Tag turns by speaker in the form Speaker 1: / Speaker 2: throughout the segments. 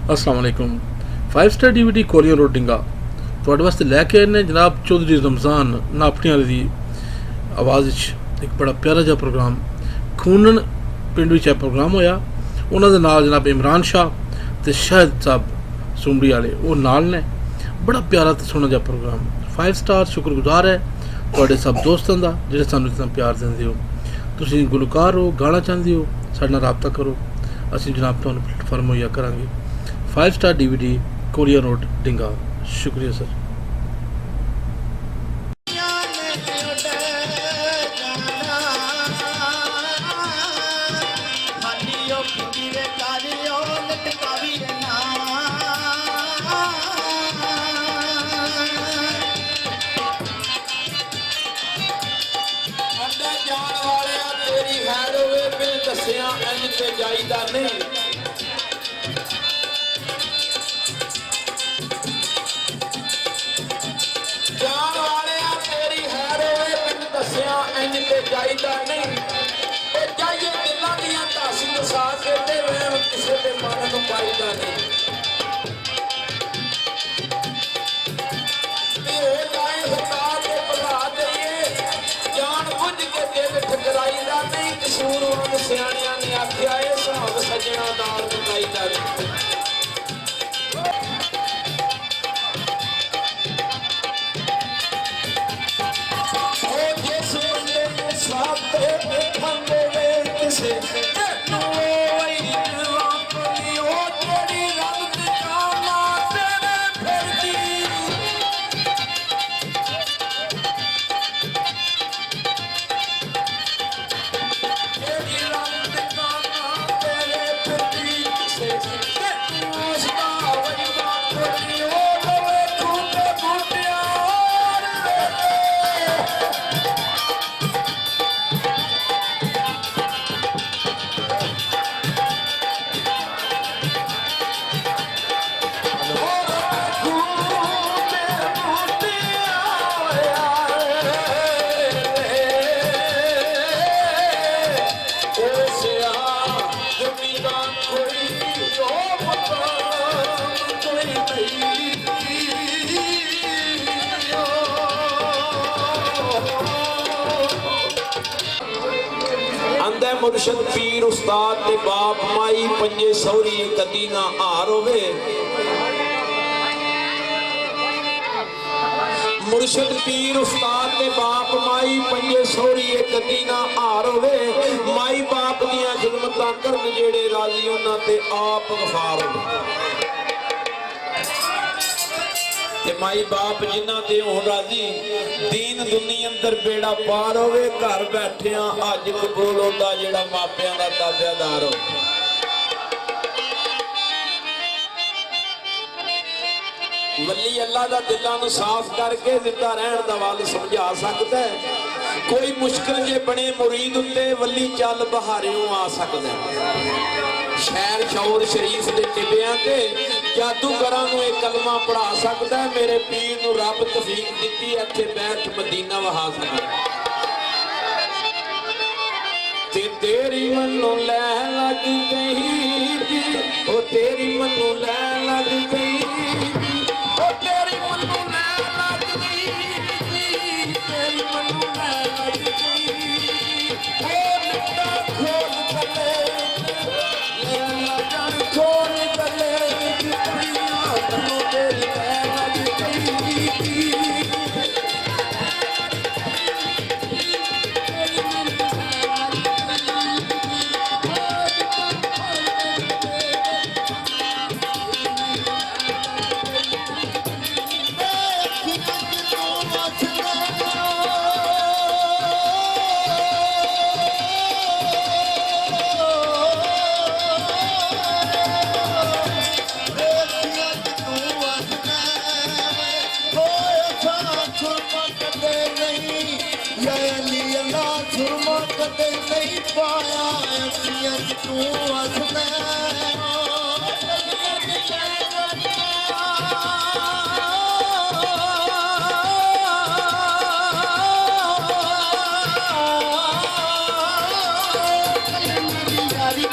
Speaker 1: अस्सलाम वालेकुम। 5 star DVD Korean road डिंगा ਤੁਹਾਡੇ ਵਾਸਤੇ ਲੈ ਕੇ ਆਏ ਨੇ जनाब चौधरी रमज़ान नापटियां वाले ਦੀ आवाज़ एक बड़ा प्यारा जिहा प्रोग्राम खूनन पिंड विच प्रोग्राम होया। उन्हां दे नाल जनाब इमरान शाह ते शाहिद साहब सुमड़ी वाले वो नाल ने। बड़ा प्यारा ते सोहना जिहा प्रोग्राम 5 स्टार शुक्रगुजार है तुहाडे सब दोस्तां दा जिहड़े सानूं इतना प्यार दिंदे हो। तुसीं गुलकार हो, गाना चाहते हो, साडे नाल राबता करो, असीं जनाब तुहानूं प्लेटफार्म मुहैया करांगे। 5 स्टार DVD कोरिया रोड डिंगा। शुक्रिया सर।
Speaker 2: जाईदा नहीं जान वाले तेरी हैर होवे पिंड दसिया इंज ते जाईदा नहीं जाइए दिलों दियां दासी दसा के ते वहम किसे दे मन नूं पाईदा नहीं हो जाए हटा के भुला दईए जान बुझ के दिल ठकराईदा नहीं कसूरवान सियाणियां ने आख्या ए हिसाब सजना नाल मुकाईदा नहीं। मुर्शद पीर उस्ताद ते बाप माई पंजे सौरी कदी ना हार होवे। मुर्शद पीर उस्ताद ते बाप माई पंजे सौरी कदी ना हार होवे। माई बाप दियां खिदमतां करन जेड़े राजी उन्हां ते आप गफार होवे। ते माई बाप जिन्हां ते होण राजी दीन दुनिया अंदर बेड़ा पार होवे। घर बैठिया अज कबूल होंदा जेड़ा मापियां दा ताबेदार हो। वली अल्लाह दा दिलां नूं साफ करके जिंदा रहण दा वल समझा सकदा है। कोई मुश्किल जे बने मुरीद उत्ते वली चल बहारियों आ सकदा है। शहर शौर शरीफ दे टिबियां ते जादूगरां नूं इह कलमा पढ़ा सकदा है। मेरे पीर नूं रब तौफीक दित्ती इत्थे बैठ मदीना वहा सकदा ते तेरी मन्नू लै लग गई ओ तेरी मन्नू लै लग गई ओ तेरी मन्नू लै लग गई तेरी मन्नू लै लग गई ओ लट्टा खोल तले लैला जान खोल तले मन्नू तेरी लै लग गई।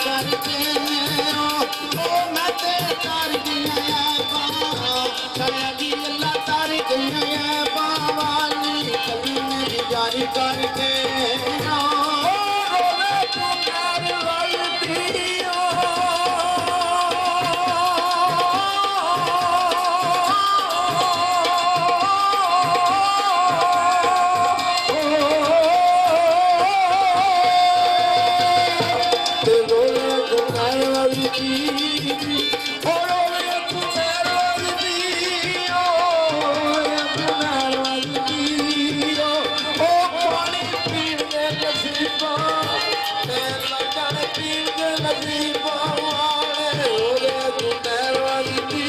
Speaker 3: करके ओ मैं ते कर
Speaker 2: वजदी और तू मेहर वजदी मेहर वजदी ओ पानी पीण दे नसीबा लगन पीण दे नसीबा वाले तू मेहर वजदी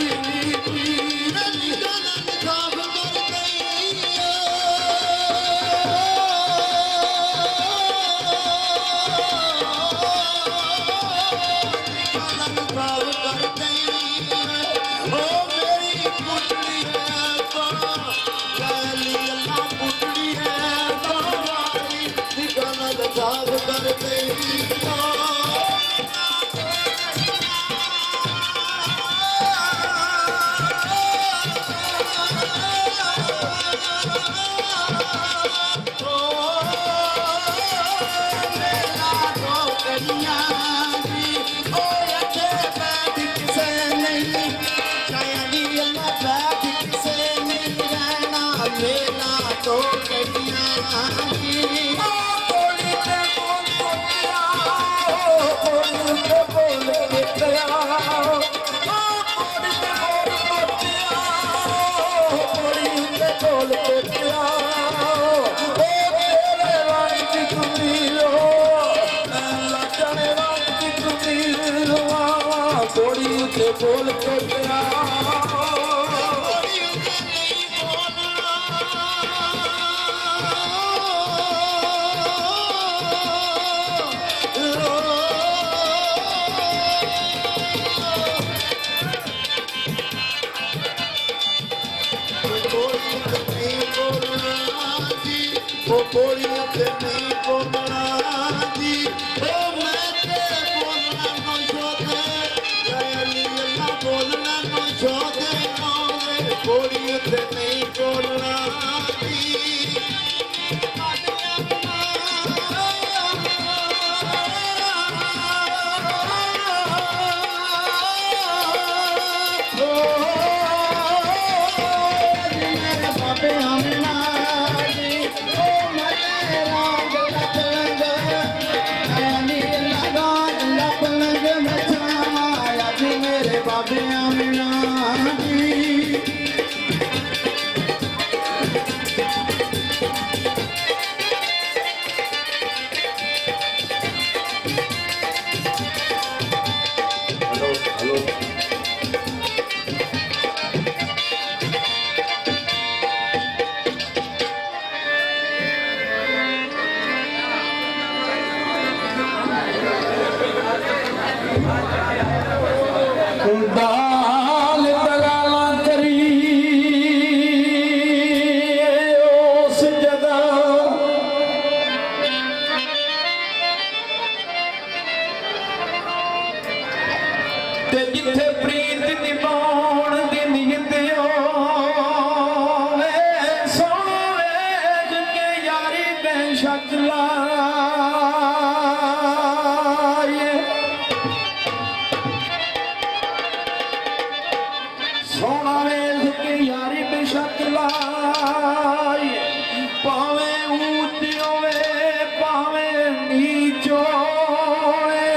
Speaker 2: बोल के बोलियों के नहीं बोलना जी ओ मैं ते बोलना नो छोटे गली अल्लाह बोलना नो छोटे बोलियों के नहीं बोलना जी दाल दगाला करी उस जगह ते जिथे प्रीत निभाउण दी नीयत होवे सोहणो वेख के यारी बेशक लाए सोहना वेख के यारी बेशक लाए भावे ऊंच होवे भावे नीच होवे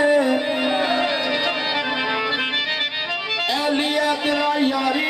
Speaker 2: एलिया तेरा यारी